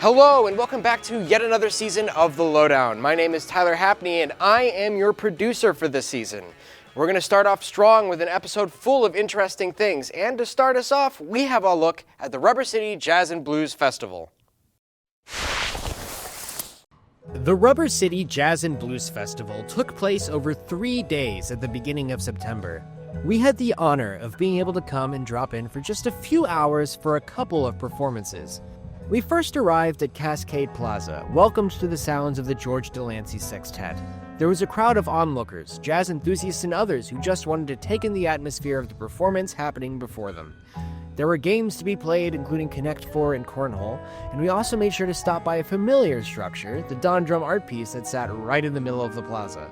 Hello and welcome back to yet another season of The Lowdown. My name is Tyler Hapney and I am your producer for this season. We're going to start off strong with an episode full of interesting things, and to start us off, we have a look at the Rubber City Jazz and Blues Festival. The Rubber City Jazz and Blues Festival took place over 3 days at the beginning of September. We had the honor of being able to come and drop in for just a few hours for a couple of performances. We first arrived at Cascade Plaza, welcomed to the sounds of the George Delancey Sextet. There was a crowd of onlookers, jazz enthusiasts and others who just wanted to take in the atmosphere of the performance happening before them. There were games to be played, including Connect 4 and Cornhole, and we also made sure to stop by a familiar structure, the Don Drum art piece that sat right in the middle of the plaza.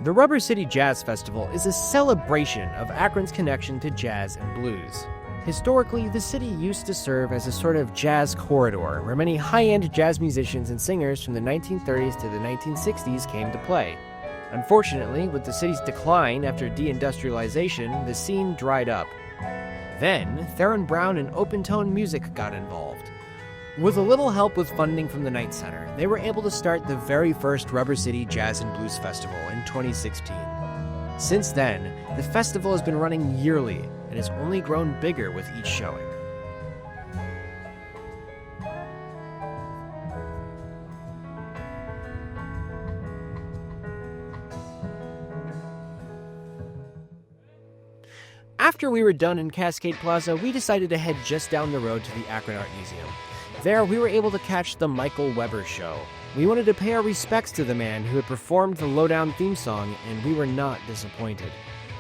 The Rubber City Jazz Festival is a celebration of Akron's connection to jazz and blues. Historically, the city used to serve as a sort of jazz corridor where many high-end jazz musicians and singers from the 1930s to the 1960s came to play. Unfortunately, with the city's decline after deindustrialization, the scene dried up. Then, Theron Brown and Open Tone Music got involved. With a little help with funding from the Knight Center, they were able to start the very first Rubber City Jazz and Blues Festival in 2016. Since then, the festival has been running yearly and has only grown bigger with each showing. After we were done in Cascade Plaza, we decided to head just down the road to the Akron Art Museum. There, we were able to catch the Michael Weber Show. We wanted to pay our respects to the man who had performed the Lowdown theme song, and we were not disappointed.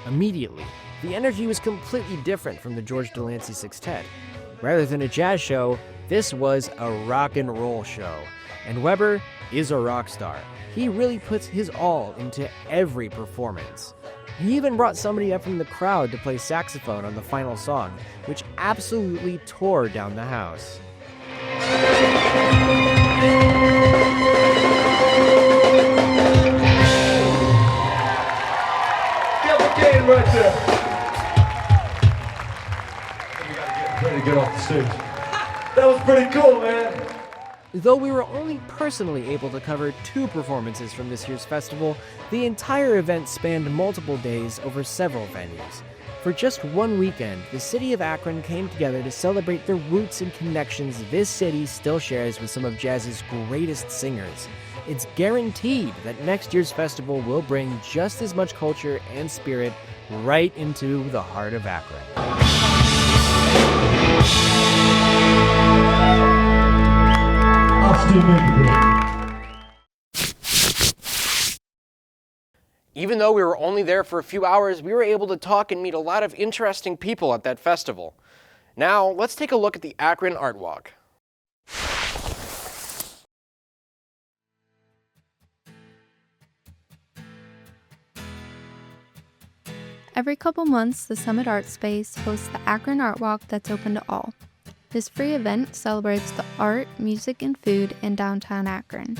Immediately, the energy was completely different from the George Delancey Sextet. Rather than a jazz show, this was a rock and roll show. And Weber is a rock star. He really puts his all into every performance. He even brought somebody up from the crowd to play saxophone on the final song, which absolutely tore down the house. Right there. We gotta get ready to get off the stage. That was pretty cool, man. Though we were only personally able to cover 2 performances from this year's festival, the entire event spanned multiple days over several venues. For just one weekend, the city of Akron came together to celebrate the roots and connections this city still shares with some of jazz's greatest singers. It's guaranteed that next year's festival will bring just as much culture and spirit right into the heart of Akron. I'll still make it. Even though we were only there for a few hours, we were able to talk and meet a lot of interesting people at that festival. Now, let's take a look at the Akron Artwalk. Every couple months, the Summit Art Space hosts the Akron Artwalk that's open to all. This free event celebrates the art, music, and food in downtown Akron.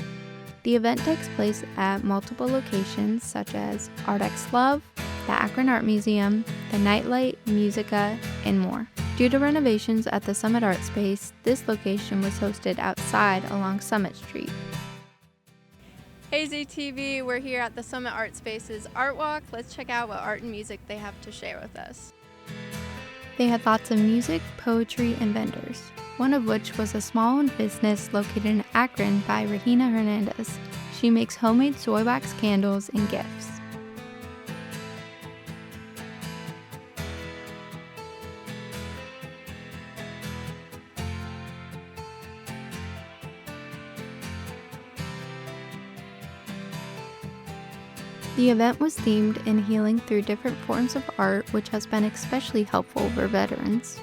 The event takes place at multiple locations such as ArtX Love, the Akron Art Museum, the Nightlight, Musica, and more. Due to renovations at the Summit Art Space, this location was hosted outside along Summit Street. Hey ZTV, we're here at the Summit Art Space's Art Walk. Let's check out what art and music they have to share with us. They had lots of music, poetry, and vendors, one of which was a small-owned business located in Akron by Regina Hernandez. She makes homemade soy wax candles and gifts. The event was themed in healing through different forms of art, which has been especially helpful for veterans.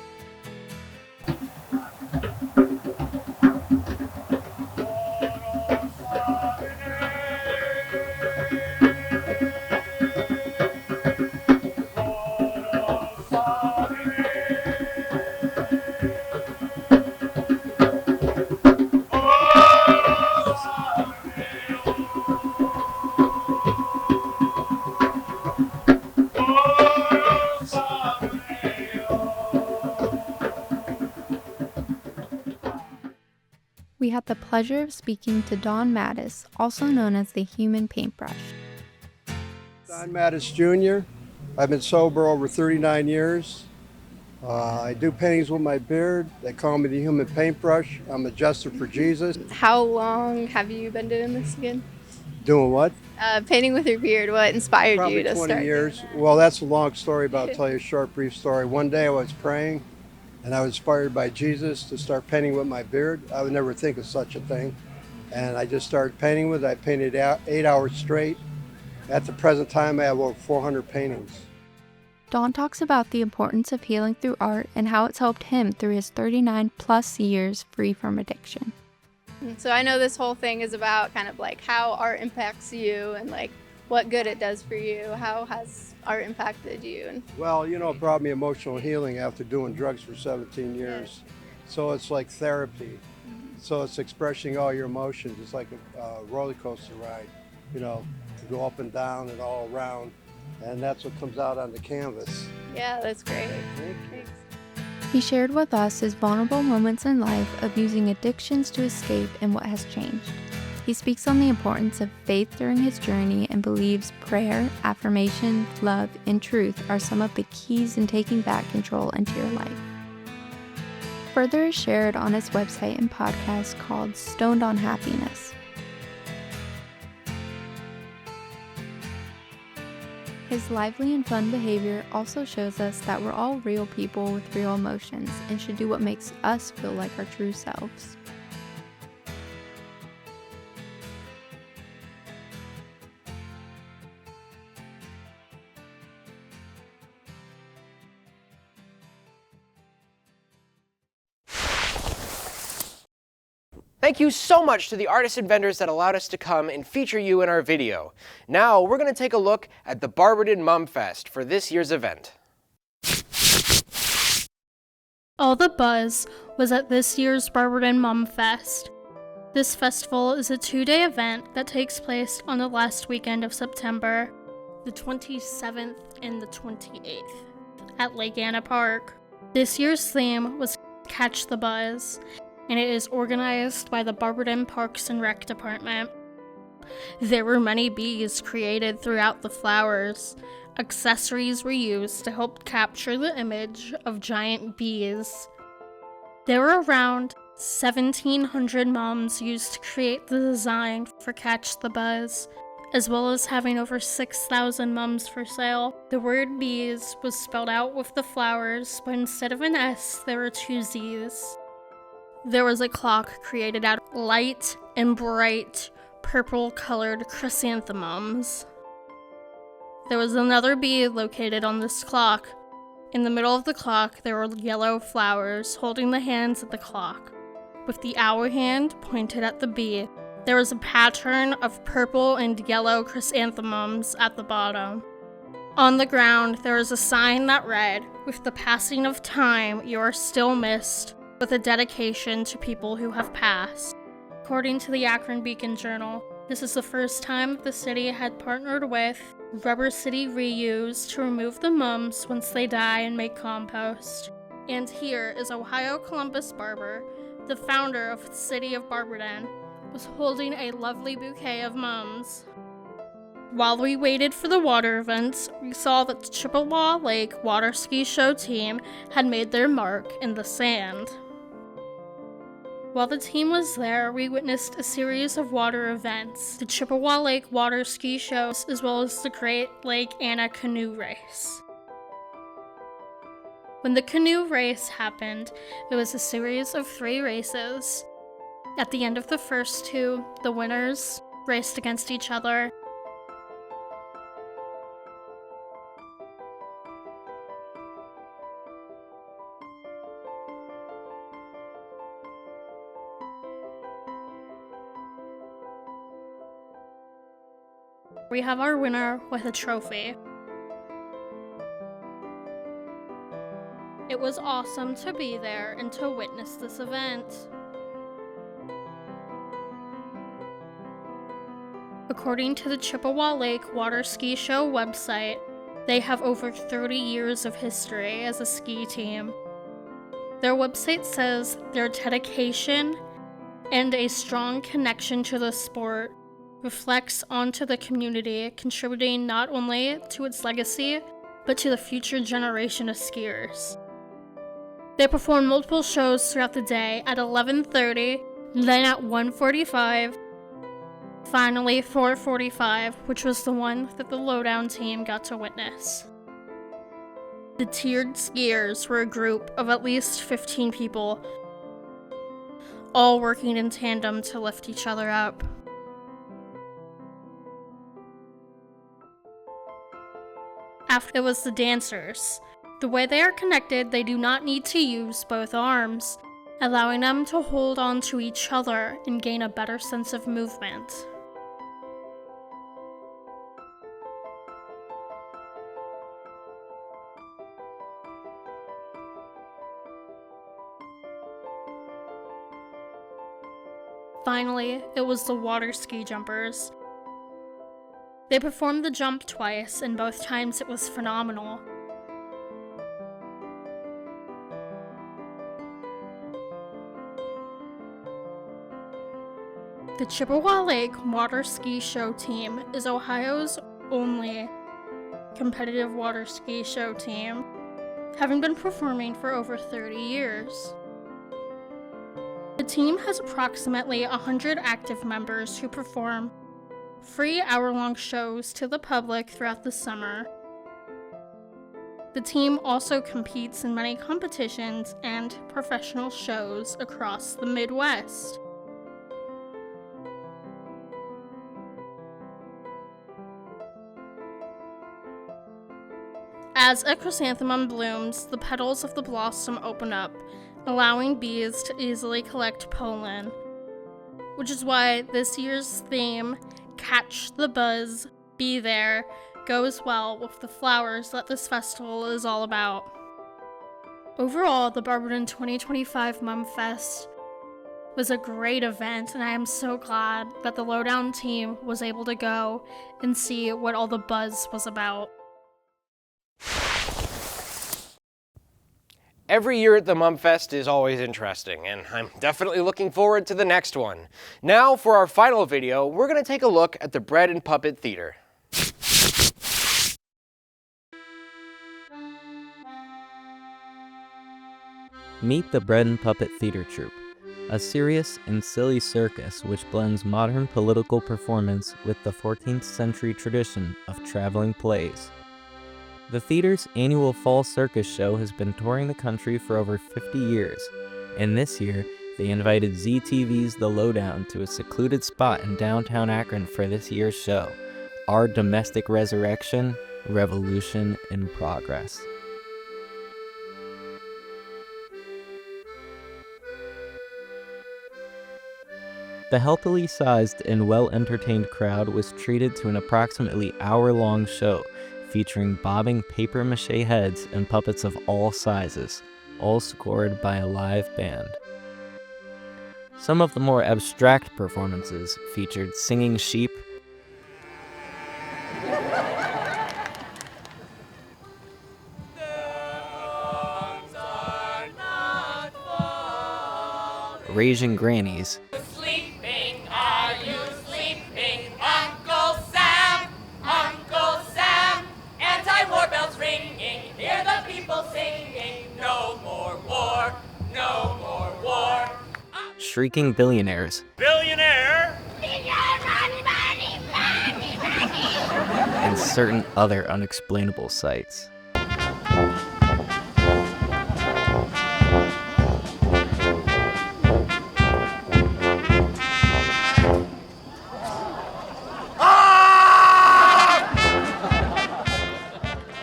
We had the pleasure of speaking to Don Mattis, also known as the Human Paintbrush. Don Mattis Jr. I've been sober over 39 years. I do paintings with my beard. They call me the Human Paintbrush. I'm a jester for Jesus. How long have you been doing this again? Doing what? Painting with your beard. What inspired Probably you to 20 start years. doing that? Well, that's a long story, but I'll tell you a short, brief story. One day I was praying, and I was inspired by Jesus to start painting with my beard. I would never think of such a thing. And I just started painting with it. I painted 8 hours straight. At the present time, I have over 400 paintings. Don talks about the importance of healing through art and how it's helped him through his 39 plus years free from addiction. So I know this whole thing is about kind of like how art impacts you and like what good it does for you. How has art impacted you? Well, it brought me emotional healing after doing drugs for 17 years. So it's like therapy. So it's expressing all your emotions. It's like a roller coaster ride, to go up and down and all around. And that's what comes out on the canvas. Yeah, that's great. Thanks. He shared with us his vulnerable moments in life of using addictions to escape and what has changed. He speaks on the importance of faith during his journey and believes prayer, affirmation, love, and truth are some of the keys in taking back control into your life. Further is shared on his website and podcast called Stoned on Happiness. His lively and fun behavior also shows us that we're all real people with real emotions and should do what makes us feel like our true selves. Thank you so much to the artists and vendors that allowed us to come and feature you in our video. Now we're going to take a look at the Barberton Mumfest for this year's event. All the buzz was at this year's Barberton Mumfest. This festival is a 2-day event that takes place on the last weekend of September, the 27th and the 28th, at Lake Anna Park. This year's theme was Catch the Buzz, and it is organized by the Barberton Parks and Rec Department. There were many bees created throughout the flowers. Accessories were used to help capture the image of giant bees. There were around 1,700 mums used to create the design for Catch the Buzz, as well as having over 6,000 mums for sale. The word bees was spelled out with the flowers, but instead of an S, there were 2 Z's. There was a clock created out of light and bright purple-colored chrysanthemums. There was another bee located on this clock. In the middle of the clock, there were yellow flowers holding the hands of the clock. With the hour hand pointed at the bee, there was a pattern of purple and yellow chrysanthemums at the bottom. On the ground, there was a sign that read, "With the passing of time, you are still missed," with a dedication to people who have passed. According to the Akron Beacon Journal, this is the first time the city had partnered with Rubber City Reuse to remove the mums once they die and make compost. And here is Ohio Columbus Barber, the founder of the city of Barberton, was holding a lovely bouquet of mums. While we waited for the water events, we saw that the Chippewa Lake Water Ski Show team had made their mark in the sand. While the team was there, we witnessed a series of water events, the Chippewa Lake Water Ski Shows, as well as the Great Lake Anna Canoe Race. When the canoe race happened, it was a series of 3 races. At the end of the first 2, the winners raced against each other. We have our winner with a trophy. It was awesome to be there and to witness this event. According to the Chippewa Lake Water Ski Show website, they have over 30 years of history as a ski team. Their website says their dedication and a strong connection to the sport reflects onto the community, contributing not only to its legacy, but to the future generation of skiers. They perform multiple shows throughout the day at 11:30, then at 1:45, finally 4:45, which was the one that the Lowdown team got to witness. The tiered skiers were a group of at least 15 people, all working in tandem to lift each other up. After it was the dancers. The way they are connected, they do not need to use both arms, allowing them to hold on to each other and gain a better sense of movement. Finally, it was the water ski jumpers. They performed the jump twice, and both times it was phenomenal. The Chippewa Lake Water Ski Show team is Ohio's only competitive water ski show team, having been performing for over 30 years. The team has approximately 100 active members who perform free hour-long shows to the public throughout the summer. The team also competes in many competitions and professional shows across the Midwest. As a chrysanthemum blooms, the petals of the blossom open up, allowing bees to easily collect pollen, which is why this year's theme, Catch the Buzz, Be There, goes well with the flowers that this festival is all about. Overall, the Barberton 2025 Mumfest was a great event, and I am so glad that the Lowdown team was able to go and see what all the buzz was about. Every year at the Mumfest is always interesting, and I'm definitely looking forward to the next one. Now, for our final video, we're going to take a look at the Bread and Puppet Theater. Meet the Bread and Puppet Theater Troupe, a serious and silly circus which blends modern political performance with the 14th century tradition of traveling plays. The theater's annual fall circus show has been touring the country for over 50 years, and this year they invited ZTV's The Lowdown to a secluded spot in downtown Akron for this year's show, Our Domestic Resurrection, Revolution in Progress. The healthily sized and well-entertained crowd was treated to an approximately hour-long show featuring bobbing papier-mâché heads and puppets of all sizes, all scored by a live band. Some of the more abstract performances featured singing sheep, raging grannies, shrieking billionaires, and certain other unexplainable sights.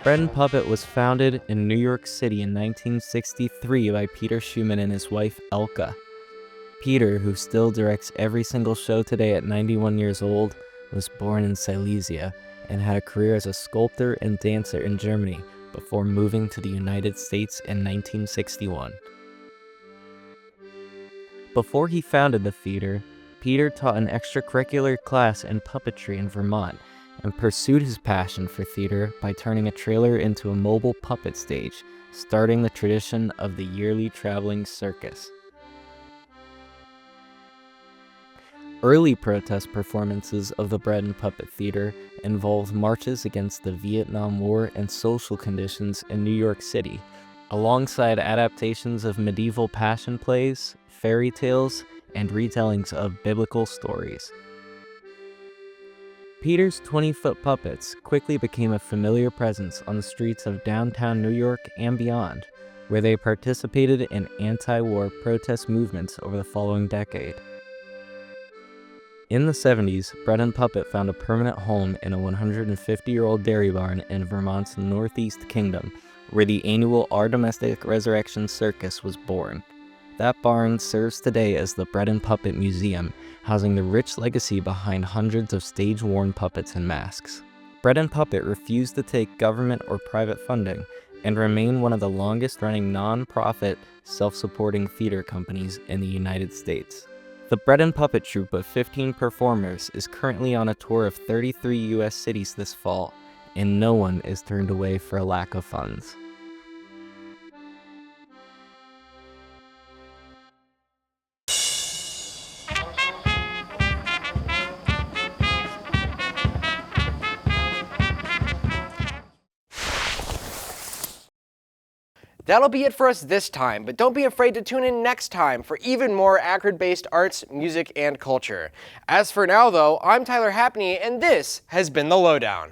Bread and Puppet was founded in New York City in 1963 by Peter Schumann and his wife Elke. Peter, who still directs every single show today at 91 years old, was born in Silesia and had a career as a sculptor and dancer in Germany before moving to the United States in 1961. Before he founded the theater, Peter taught an extracurricular class in puppetry in Vermont and pursued his passion for theater by turning a trailer into a mobile puppet stage, starting the tradition of the yearly traveling circus. Early protest performances of the Bread and Puppet Theater involved marches against the Vietnam War and social conditions in New York City, alongside adaptations of medieval passion plays, fairy tales, and retellings of biblical stories. Peter's 20-foot puppets quickly became a familiar presence on the streets of downtown New York and beyond, where they participated in anti-war protest movements over the following decade. In the 70s, Bread and Puppet found a permanent home in a 150-year-old dairy barn in Vermont's Northeast Kingdom, where the annual Our Domestic Resurrection Circus was born. That barn serves today as the Bread and Puppet Museum, housing the rich legacy behind hundreds of stage-worn puppets and masks. Bread and Puppet refused to take government or private funding and remain one of the longest-running non-profit, self-supporting theater companies in the United States. The Bread and Puppet Troupe of 15 performers is currently on a tour of 33 U.S. cities this fall, and no one is turned away for a lack of funds. That'll be it for us this time, but don't be afraid to tune in next time for even more Akron-based arts, music, and culture. As for now, though, I'm Tyler Hapney, and this has been The Lowdown.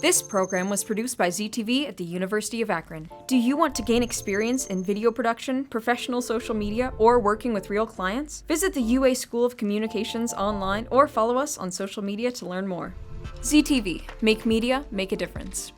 This program was produced by ZTV at the University of Akron. Do you want to gain experience in video production, professional social media, or working with real clients? Visit the UA School of Communications online or follow us on social media to learn more. ZTV, make media, make a difference.